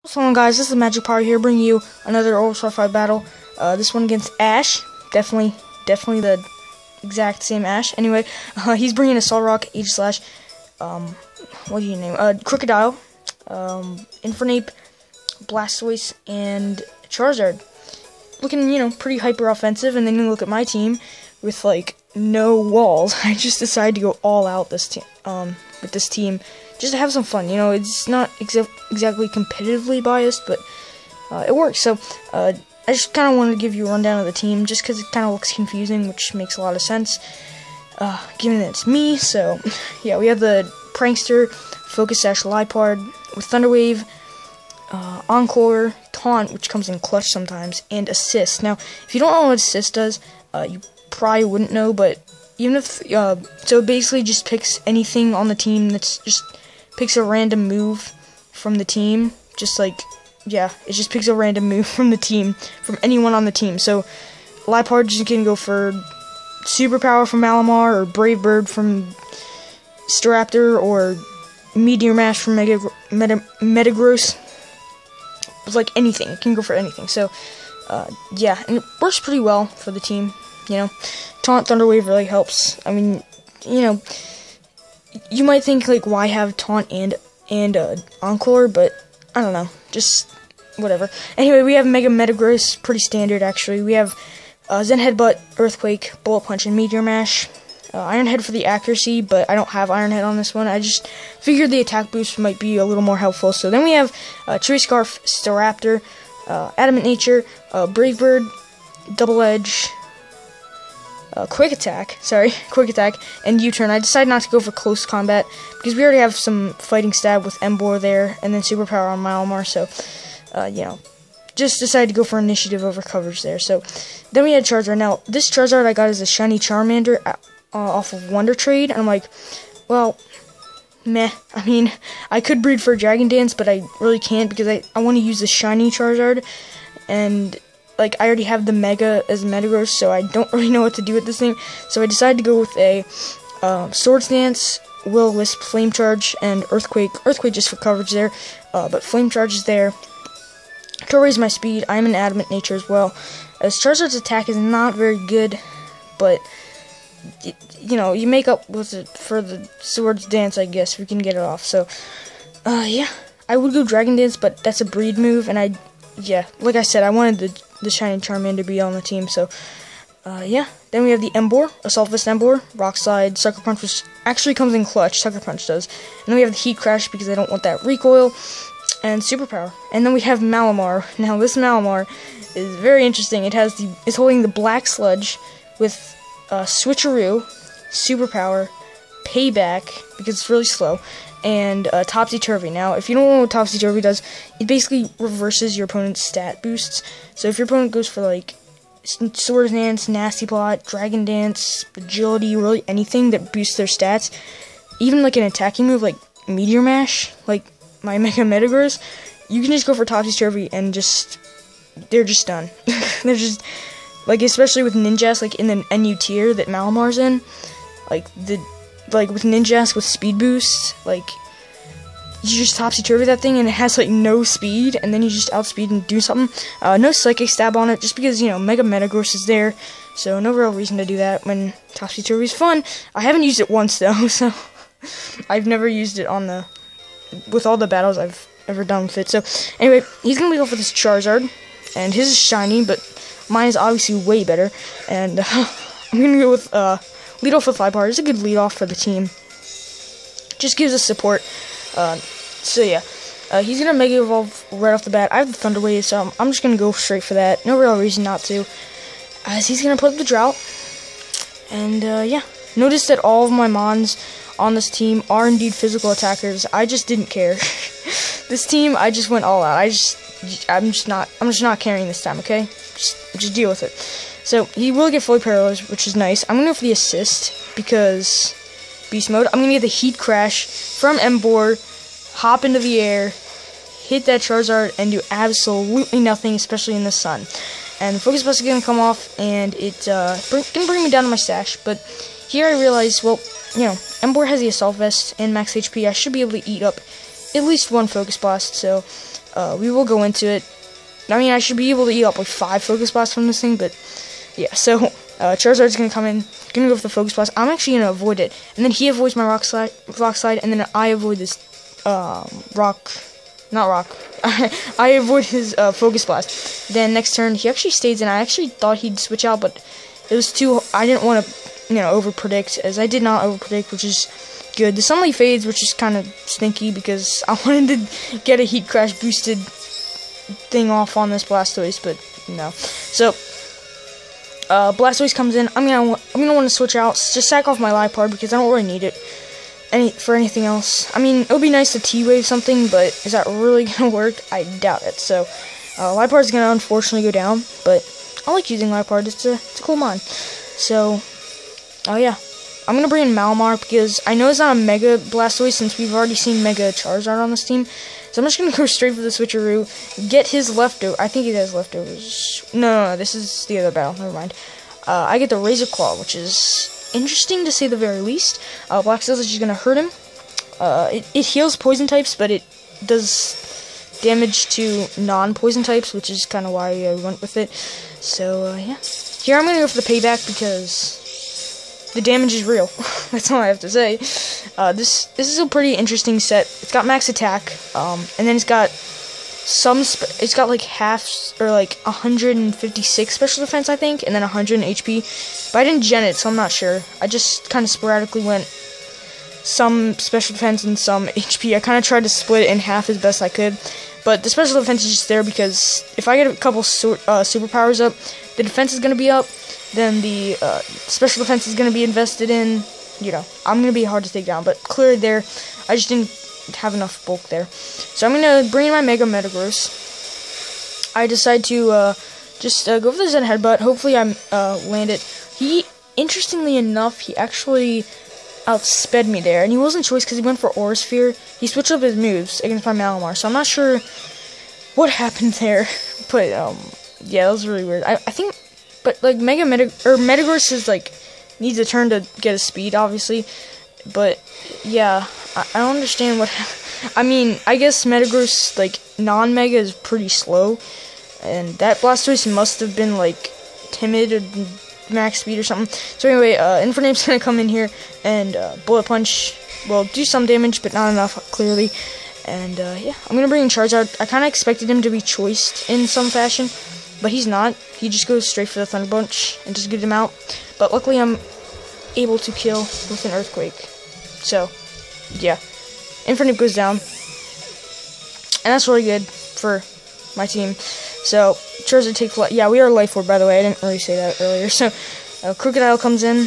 What's going on, guys? This is Magic Power here, bringing you another ORAS Wi-Fi battle. This one against Ash. Definitely the exact same Ash. Anyway, he's bringing a Solrock, H/, what do you name? Crocodile, Infernape, Blastoise, and Charizard. Looking, pretty hyper offensive. And then you look at my team with like no walls. I just decided to go all out this team. With this team, just to have some fun. It's not exactly competitively biased, but it works. So I just kind of wanted to give you a rundown of the team, just because it kind of looks confusing, which makes a lot of sense, given that it's me. So yeah, we have the Prankster, Focus Sash, Liepard with Thunder Wave, Encore, Taunt, which comes in clutch sometimes, and Assist. Now, if you don't know what Assist does, you probably wouldn't know, but even if, so it basically just picks anything on the team that's just picks a random move from the team, just like, yeah, it just picks a random move from the team, from anyone on the team. So, Liepard just can go for Superpower from Malamar, or Brave Bird from Staraptor, or Meteor Mash from Metagross. It's like anything, it can go for anything. So, yeah, and it works pretty well for the team. Taunt, Thunder Wave really helps. I mean, you might think, like, why have Taunt and Encore, but I don't know, just whatever. Anyway, we have Mega Metagross, pretty standard, actually. We have Zen Headbutt, Earthquake, Bullet Punch, and Meteor Mash. Iron Head for the accuracy, but I don't have Iron Head on this one. I just figured the attack boost might be a little more helpful. So then we have Tree Scarf, Staraptor, Adamant Nature, Brave Bird, Double Edge, Quick Attack, and U-Turn. I decided not to go for close combat because we already have some fighting stab with Emboar there, and then Superpower on Malamar, so, just decided to go for initiative over coverage there. So, then we had Charizard. Now, this Charizard I got is a shiny Charmander off of Wonder Trade, and I'm like, well, meh. I mean, I could breed for Dragon Dance, but I really can't because I want to use the shiny Charizard, and like, I already have the Mega as Metagross, so I don't really know what to do with this thing. So I decided to go with a Swords Dance, Will-O-Wisp, Flame Charge, and Earthquake. Earthquake just for coverage there, but Flame Charge is there. To raise my speed, I'm an Adamant Nature as well. As Charizard's attack is not very good, but, you make up with it for the Swords Dance, I guess, if we can get it off. So, yeah, I would go Dragon Dance, but that's a breed move, and yeah, like I said, I wanted the shiny Charmander to be on the team, so, yeah. Then we have the Emboar, Assault Vest Emboar, Rock Slide, Sucker Punch, which actually comes in clutch, Sucker Punch does. And then we have the Heat Crash, because I don't want that recoil, and Superpower. And then we have Malamar. Now, this Malamar is very interesting. It's holding the Black Sludge with, Switcheroo, Superpower, Payback, because it's really slow, and Topsy-Turvy. Now, if you don't know what Topsy-Turvy does, it basically reverses your opponent's stat boosts. So if your opponent goes for, like, Swords Dance, Nasty Plot, Dragon Dance, Agility, really anything that boosts their stats, even, like, an attacking move like Meteor Mash, like my Mega Metagross, you can just go for Topsy-Turvy and they're just done. They're just, like, especially with Ninjask, like, in the NU tier that Malamar's in, like with Ninjask with speed boost, like, you just Topsy-Turvy that thing and it has like no speed, and then you just outspeed and do something. No Psychic Stab on it, just because, Mega Metagross is there, so no real reason to do that when Topsy-Turvy's fun. I haven't used it once though, so I've never used it with all the battles I've ever done with it. So anyway, he's gonna lead off with this Charizard, and his is shiny, but mine is obviously way better, and I'm gonna go with lead off with Liepard. It's a good lead off for the team. Just gives us support. So yeah, he's gonna Mega Evolve right off the bat. I have the Thunder Wave, so I'm just gonna go straight for that. No real reason not to, as he's gonna put up the Drought. And yeah, notice that all of my Mons on this team are indeed physical attackers. I just didn't care. This team, I just went all out. I'm just not carrying this time. Okay, just deal with it. So he will get fully paralyzed, which is nice. I'm gonna go for the Assist because Beast Mode. I'm gonna get the Heat Crash from Emboar, hop into the air, hit that Charizard, and do absolutely nothing, especially in the sun. And the Focus Blast is gonna come off, and it's gonna bring me down to my stash. But here I realized, well, Emboar has the Assault Vest and max HP. I should be able to eat up at least one Focus Blast, so we will go into it. I mean, I should be able to eat up like 5 Focus Blasts from this thing, but yeah, so Charizard's gonna come in, gonna go for the Focus Blast. I'm actually gonna avoid it, and then he avoids my Rock Slide, and then I avoid this I avoid his Focus Blast. Then next turn, he actually stays in. I actually thought he'd switch out, but it was I didn't want to, over predict, as I did not over predict, which is good. The Sunlight fades, which is kind of stinky because I wanted to get a Heat Crash boosted thing off on this Blastoise, but no. So Blastoise comes in. I'm gonna want to switch out, just sack off my Liepard because I don't really need it for anything else. I mean, it would be nice to T-Wave something, but is that really gonna work? I doubt it. So Liepard's gonna unfortunately go down, but I like using Liepard. It's a cool mod. So yeah, I'm gonna bring in Malamar because I know it's not a Mega Blastoise since we've already seen Mega Charizard on this team. So I'm just gonna go straight for the switcheroo, get his leftover. I think he has leftovers. No, this is the other battle. Never mind. I get the Razor Claw, which is interesting to say the very least. Black Sailage is gonna hurt him. It heals poison types, but it does damage to non-poison types, which is kind of why I went with it. So yeah, here I'm gonna go for the payback because the damage is real. That's all I have to say. This is a pretty interesting set. It's got max attack, and then it's got it's got like half or like 156 special defense, I think, and then 100 HP. But I didn't gen it, so I'm not sure. I just kind of sporadically went some special defense and some HP. I kind of tried to split it in half as best I could. But the special defense is just there because if I get a couple superpowers up, the defense is going to be up. Then the special defense is going to be invested in. I'm going to be hard to take down. But clearly there, I just didn't have enough bulk there. So I'm going to bring in my Mega Metagross. I decide to just go for the Zen Headbutt. Hopefully I land it. Interestingly enough, he actually outsped me there. And he wasn't choice because he went for Aura Sphere. He switched up his moves against my Malamar. So I'm not sure what happened there. But, yeah, that was really weird. I think, but, like, Metagross is, like, needs a turn to get his speed, obviously. But, yeah, I don't understand what happened. I mean, I guess Metagross, like, non-Mega is pretty slow. And that Blastoise must have been, like, timid or max speed or something. So anyway, Infernape's gonna come in here and Bullet Punch will do some damage, but not enough, clearly. And yeah, I'm gonna bring in Charizard. I kind of expected him to be choiced in some fashion, but he's not. He just goes straight for the Thunder Punch and just get him out. But luckily, I'm able to kill with an Earthquake. So yeah, Infernape goes down, and that's really good for my team. So Charizard takes flight. Yeah, we are Life Orb, by the way. I didn't really say that earlier. So Crocodile comes in.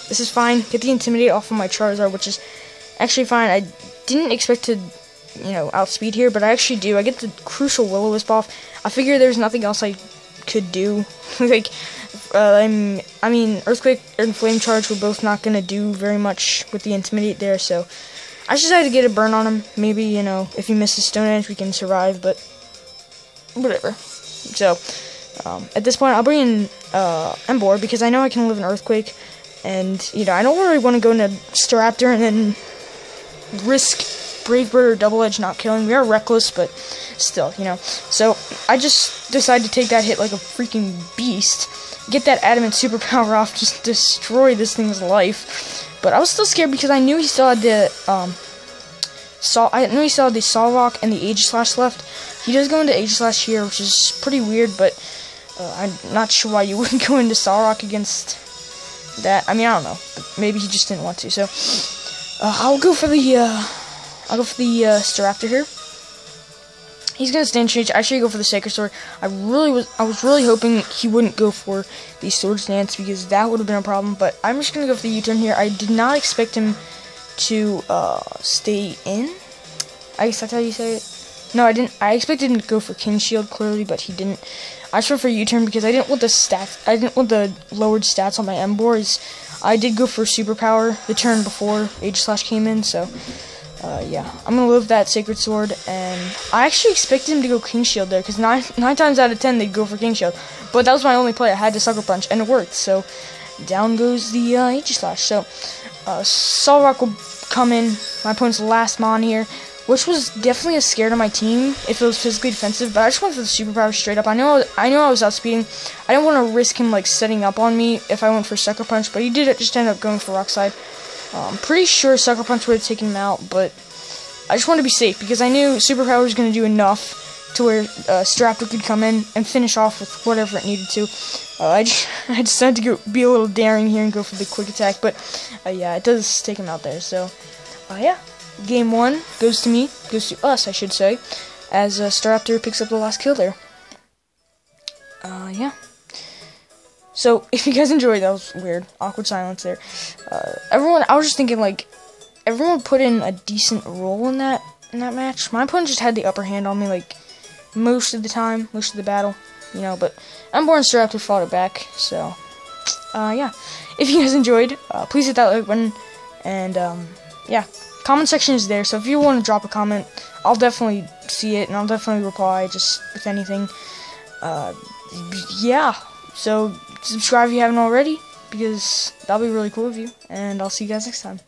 This is fine. Get the Intimidate off of my Charizard, which is actually fine. I didn't expect to, outspeed here, but I actually do. I get the crucial Will-O-Wisp off. I figure there's nothing else I could do. Like, I mean, Earthquake and Flame Charge were both not gonna do very much with the Intimidate there. So I just decided to get a burn on him. Maybe if he misses Stone Edge, we can survive. But whatever. So at this point, I'll bring in Emboar because I know I can live an Earthquake, and I don't really want to go into Staraptor and then risk Brave Bird or Double Edge not killing. We are reckless, but still, So I just decided to take that hit like a freaking beast, get that Adamant superpower off, just destroy this thing's life. But I was still scared because I knew he still had the Solrock and the Aegislash left. He does go into Aegislash here, which is pretty weird, but I'm not sure why you wouldn't go into Solrock against that. I mean, I don't know. But maybe he just didn't want to. So I'll go for the Staraptor here. He's gonna stand change. I should go for the Sacred Sword. I was really hoping he wouldn't go for the Swords Dance because that would have been a problem. But I'm just gonna go for the U-turn here. I did not expect him to stay in. I guess that's how you say it. No, I didn't. I expected him to go for King Shield clearly, but he didn't. I just went for U-turn because I didn't want the stats. I didn't want the lowered stats on my Emboar. I did go for Superpower the turn before Aegislash came in, so yeah, I'm gonna live that Sacred Sword. And I actually expected him to go King Shield there because nine times out of 10 they'd go for King Shield, but that was my only play. I had to Sucker Punch, and it worked. So down goes the Aegislash. So Solrock will come in. My opponent's last mon here. which was definitely a scare to my team if it was physically defensive, but I just went for the superpower straight up. I know I was outspeeding. I didn't want to risk him like setting up on me if I went for Sucker Punch, but he did just end up going for Rock Slide. I'm pretty sure Sucker Punch would have taken him out, but I just wanted to be safe because I knew superpower was going to do enough to where Staraptor could come in and finish off with whatever it needed to. I decided to be a little daring here and go for the quick attack, but yeah, it does take him out there. So yeah, game 1 goes to us, I should say, as Staraptor picks up the last kill there. Yeah. So if you guys enjoyed, that was weird, awkward silence there. I was just thinking like everyone put in a decent role in that match. My opponent just had the upper hand on me like most of the time, most of the battle, you know, but Emboar and Staraptor fought it back, so, yeah. If you guys enjoyed, please hit that like button, and, yeah, comment section is there, so if you want to drop a comment, I'll definitely see it, and I'll definitely reply, just with anything. Yeah, so subscribe if you haven't already, because that'll be really cool of you, and I'll see you guys next time.